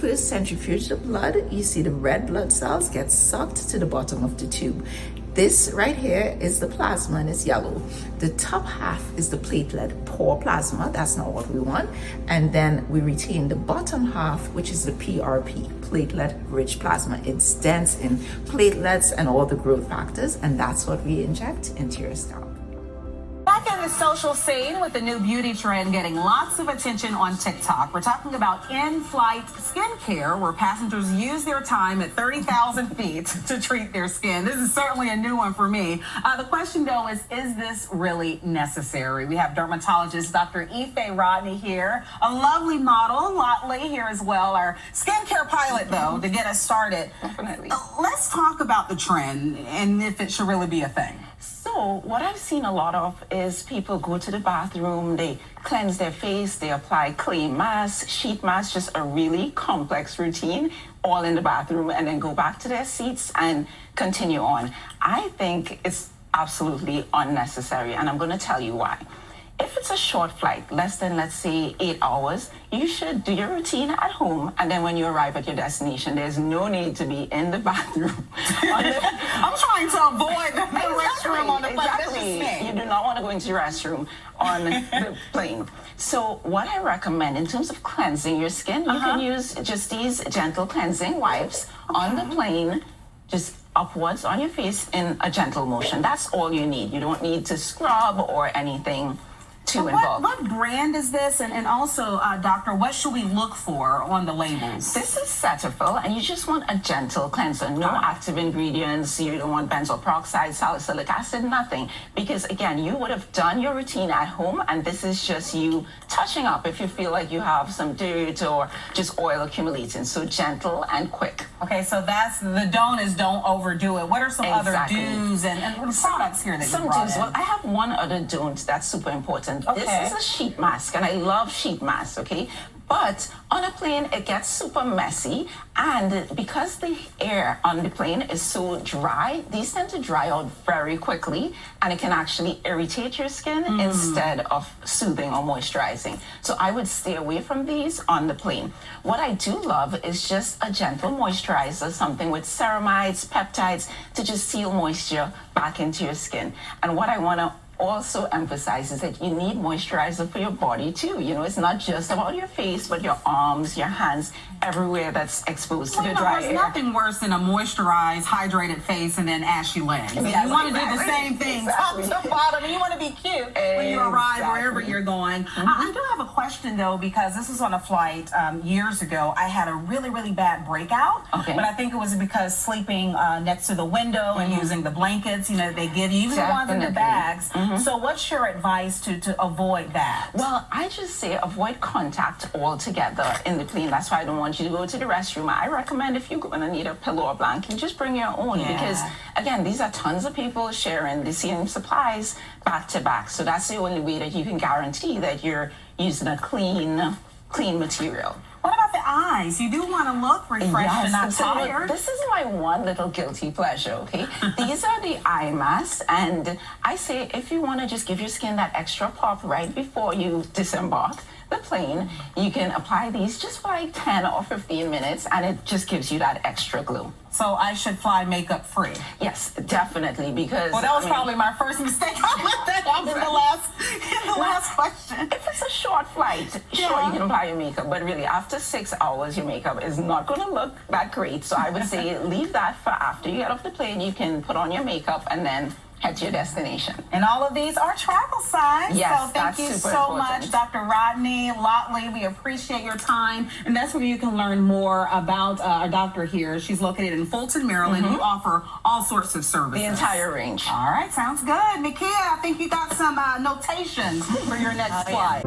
first centrifuge the blood, you see the red blood cells get sucked to the bottom of the tube. This right here is the plasma and it's yellow. The top half is the platelet poor plasma. That's not what we want. And then we retain the bottom half, which is the PRP, platelet rich plasma. It's dense in platelets and all the growth factors, and that's what we inject into your scalp. Back in the social scene with the new beauty trend getting lots of attention on TikTok. We're talking about in-flight skincare, where passengers use their time at 30,000 feet to treat their skin. This is certainly a new one for me. The question, though, is this really necessary? We have dermatologist Dr. Ife Rodney here, a lovely model, Lotley here as well, our skincare pilot, though, to get us started. Definitely. Let's talk about the trend and if it should really be a thing. So what I've seen a lot of is people go to the bathroom, they cleanse their face, they apply clay mask, sheet mask, just a really complex routine, all in the bathroom, and then go back to their seats and continue on. I think it's absolutely unnecessary, and I'm going to tell you why. If it's a short flight, less than, let's say, 8 hours, you should do your routine at home. And then when you arrive at your destination, there's no need to be in the bathroom. I'm trying to avoid the restroom on the plane. That's just Exactly. me. You do not want to go into the restroom on the plane. So what I recommend in terms of cleansing your skin, you can use just these gentle cleansing wipes on the plane, just upwards on your face in a gentle motion. That's all you need. You don't need to scrub or anything too involved. What brand is this? And also, doctor, what should we look for on the labels? This is Cetaphil, and you just want a gentle cleanser. No active ingredients. You don't want benzoyl peroxide, salicylic acid, nothing. Because, again, you would have done your routine at home, and this is just you touching up if you feel like you have some dirt or just oil accumulating. So gentle and quick. Okay, so that's the don't overdo it. What are some other do's and products here that you brought in? Well, I have one other don't that's super important. Okay. This is a sheet mask, and I love sheet masks, okay? But on a plane, it gets super messy, and because the air on the plane is so dry, these tend to dry out very quickly, and it can actually irritate your skin instead of soothing or moisturizing. So I would stay away from these on the plane. What I do love is just a gentle moisturizer, something with ceramides, peptides, to just seal moisture back into your skin. And what I want to also emphasizes that you need moisturizer for your body too. You know, it's not just about your face, but your arms, your hands, everywhere that's exposed to the dry there's air. nothing worse than a moisturized, hydrated face and then ashy legs. Yes, You want to do the exactly. same thing, Exactly. top to bottom. You want to be cute when you arrive wherever Exactly. you're going. I do have a question though, because this was on a flight years ago. I had a really, really bad breakout, but I think it was because sleeping next to the window and using the blankets, you know, they give you, even the ones in the bags. So what's your advice to avoid that? Well, I just say avoid contact altogether in the plane. That's why I don't want you to go to the restroom. I recommend if you're going to need a pillow or blanket, just bring your own. Because, again, these are tons of people sharing the same supplies back to back. So that's the only way that you can guarantee that you're using a clean material. What about the eyes? You do want to look refreshed and not tired. This is my one little guilty pleasure, okay? These are the eye masks, and I say if you want to just give your skin that extra pop right before you disembark the plane, you can apply these just for like 10 or 15 minutes, and it just gives you that extra glow. So I should fly makeup free. Yes, definitely, because Well, that was probably my first mistake. I left that out in the last question. if it's a short flight, sure, you can apply your makeup, but really after 6 hours, your makeup is not going to look that great. So I would say leave that for after you get off the plane. You can put on your makeup and then head to your destination. And all of these are travel size. Yes, so thank that's you super so important. much, Dr. Rodney Lotley. We appreciate your time. And that's where you can learn more about our doctor here. She's located in Fulton, Maryland. You offer all sorts of services. The entire range. All right, sounds good. Nikia, I think you got some notations for your next flight.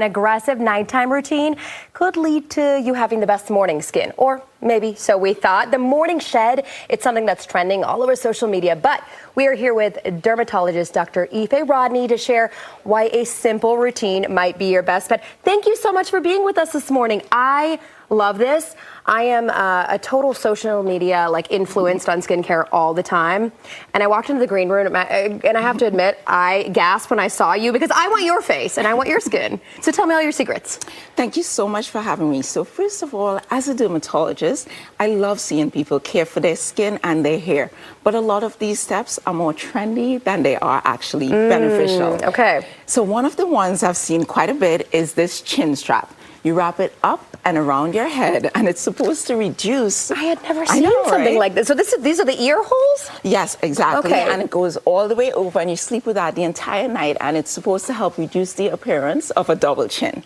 aggressive nighttime routine could lead to you having the best morning skin, or maybe so we thought. The morning shed, it's something that's trending all over social media, but we are here with dermatologist Dr. Aoife Rodney to share why a simple routine might be your best bet. Thank you so much for being with us this morning. I love this. I am a total social media influenced on skincare all the time. And I walked into the green room and I have to admit, I gasped when I saw you because I want your face and I want your skin. So tell me all your secrets. Thank you so much for having me. So first of all, as a dermatologist, I love seeing people care for their skin and their hair. But a lot of these steps are more trendy than they are actually beneficial. Okay. So one of the ones I've seen quite a bit is this chin strap. You wrap it up and around your head, and it's supposed to reduce. I had never seen something like this. So these are the ear holes? Yes, exactly. Okay. And it goes all the way over, and you sleep with that the entire night, and it's supposed to help reduce the appearance of a double chin.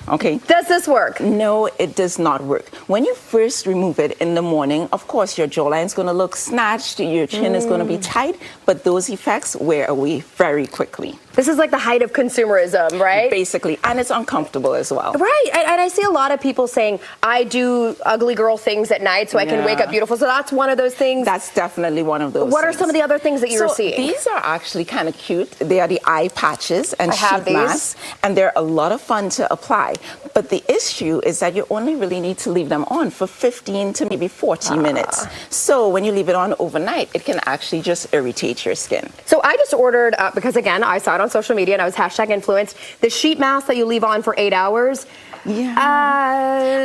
Okay. Does this work? No, it does not work. When you first remove it in the morning, of course, your jawline is going to look snatched, your chin is going to be tight, but those effects wear away very quickly. This is like the height of consumerism, right? Basically, and it's uncomfortable as well. Right, and I see a lot of people saying, I do ugly girl things at night so I can wake up beautiful. So that's one of those things. That's definitely one of those What are things. some of the other things that you're seeing? These are actually kind of cute. They are the eye patches and sheet masks, and they're a lot of fun to apply. But the issue is that you only really need to leave them on for 15 to maybe 40 minutes. So when you leave it on overnight, it can actually just irritate your skin. So I just ordered, because again, I saw it on social media and I was #influenced, the sheet mask that you leave on for 8 hours. Yeah.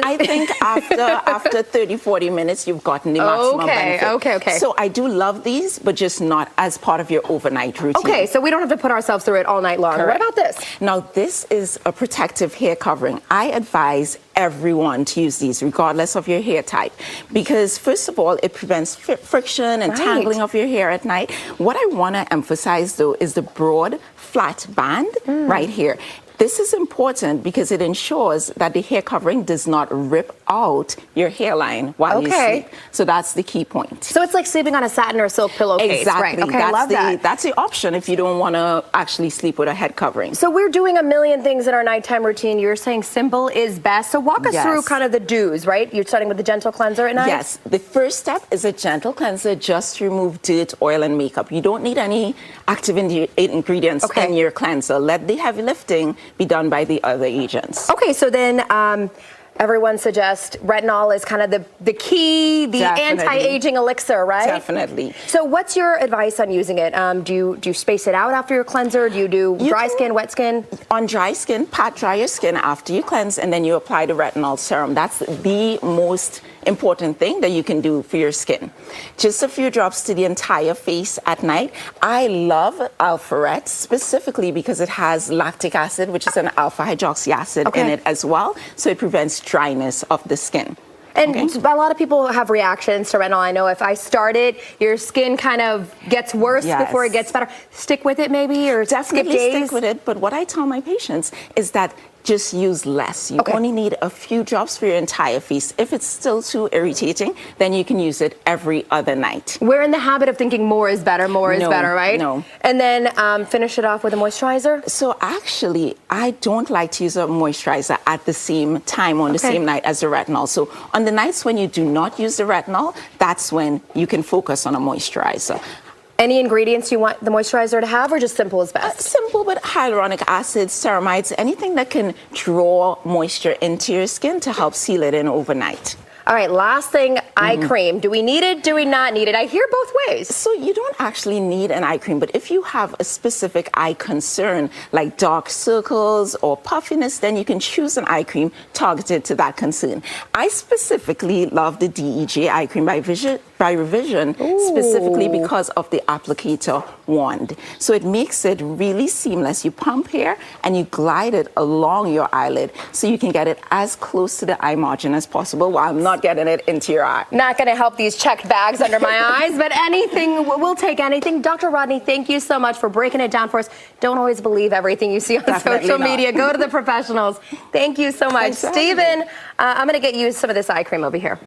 I think after 30, 40 minutes, you've gotten the maximum benefit. Okay. So I do love these, but just not as part of your overnight routine. Okay, so we don't have to put ourselves through it all night long. Correct. What about this? Now, this is a protective hair covering. I advise everyone to use these, regardless of your hair type, because first of all, it prevents friction and tangling of your hair at night. What I want to emphasize, though, is the broad, flat band right here. This is important because it ensures that the hair covering does not rip out your hairline while you sleep. So that's the key point. So it's like sleeping on a satin or silk pillowcase, exactly. Right? Okay, I love that. That's the option if you don't want to actually sleep with a head covering. So we're doing a million things in our nighttime routine. You're saying simple is best. So walk us through kind of the do's, right? You're starting with the gentle cleanser at night? Yes. The first step is a gentle cleanser just to remove dirt, oil, and makeup. You don't need any active ingredients in your cleanser. Let the heavy lifting be done by the other agents. Okay, so then everyone suggests retinol is kind of the key, the anti-aging elixir, right? Definitely. So what's your advice on using it? Do you space it out after your cleanser? Do you do dry skin, wet skin? On dry skin, pat dry your skin after you cleanse, and then you apply the retinol serum. That's the most important thing that you can do for your skin. Just a few drops to the entire face at night. I love Alpharet specifically because it has lactic acid, which is an alpha hydroxy acid in it as well, so it prevents dryness of the skin. And a lot of people have reactions to retinol. I know if I start it, your skin kind of gets worse before it gets better. Stick with it maybe, or definitely skip days? Stick with it. But what I tell my patients is that just use less. You only need a few drops for your entire face. If it's still too irritating, then you can use it every other night. We're in the habit of thinking more is better, right? No. And then finish it off with a moisturizer? So actually, I don't like to use a moisturizer at the same time on the same night as the retinol. So on the nights when you do not use the retinol, that's when you can focus on a moisturizer. Any ingredients you want the moisturizer to have, or just simple is best? Simple, but hyaluronic acid, ceramides, anything that can draw moisture into your skin to help seal it in overnight. All right, last thing, eye cream. Do we need it? Do we not need it? I hear both ways. So you don't actually need an eye cream, but if you have a specific eye concern, like dark circles or puffiness, then you can choose an eye cream targeted to that concern. I specifically love the DEJ eye cream by Revision, specifically because of the applicator wand. So it makes it really seamless. You pump here and you glide it along your eyelid so you can get it as close to the eye margin as possible while not getting it into your eye. Not going to help these checked bags under my eyes, but anything, we'll take anything. Dr. Rodney, thank you so much for breaking it down for us. Don't always believe everything you see on social media. Go to the professionals. Thank you so much. Stephen, I'm going to get you some of this eye cream over here.